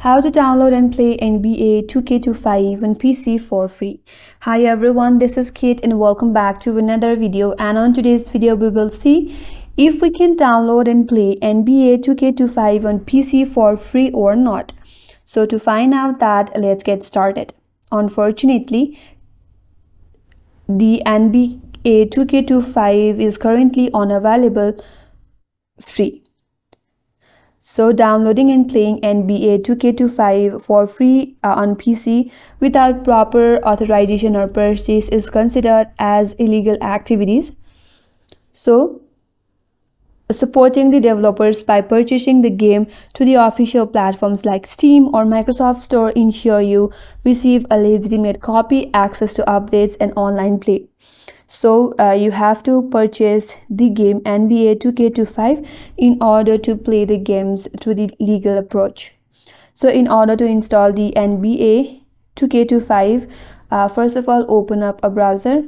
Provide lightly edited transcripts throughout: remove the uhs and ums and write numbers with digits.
How to download and play NBA 2K25 on PC for free. Hi everyone, this is Kate and welcome back to another video. And on today's video we will see if we can download and play NBA 2K25 on PC for free or not. So to find out that, let's get started. Unfortunately, the NBA 2K25 is currently unavailable free. So downloading and playing NBA 2K25 for free on PC without proper authorization or purchase is considered as illegal activities. So supporting the developers by purchasing the game to the official platforms like Steam or Microsoft Store ensure you receive a legitimate copy, access to updates and online play. So you have to purchase the game NBA 2K25 in order to play the games through the legal approach. So in order to install the NBA 2K25, first of all open up a browser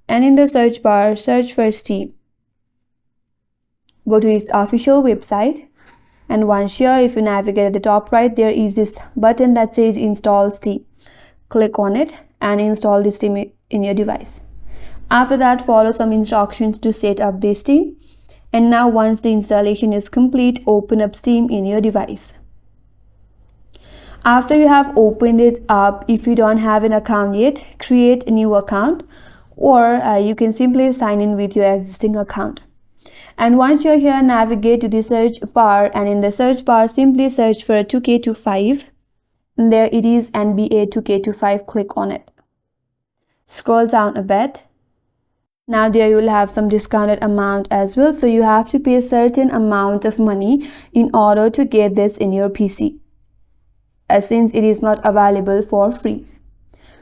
and in the search bar search for Steam. Go to its official website, and once here, if you navigate at the top right, there is this button that says install Steam. Click on it and install the Steam in your device. After that, follow some instructions to set up the Steam. And now once the installation is complete, open up Steam in your device. After you have opened it up, if you don't have an account yet, create a new account, or you can simply sign in with your existing account. And once you're here, navigate to the search bar, and in the search bar simply search for 2K25. And there it is, NBA 2K25. Click on it. Scroll down a bit. Now there you will have some discounted amount as well, so you have to pay a certain amount of money in order to get this in your PC, since it is not available for free.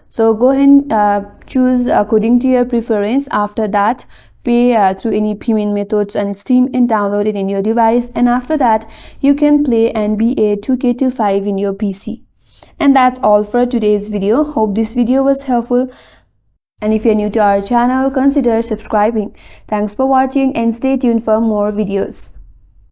So go ahead and choose according to your preference. After that, pay through any payment methods on Steam and download it in your device, and after that you can play NBA 2K25 in your PC. And that's all for today's video. Hope this video was helpful. And if you're new to our channel, consider subscribing. Thanks for watching and stay tuned for more videos.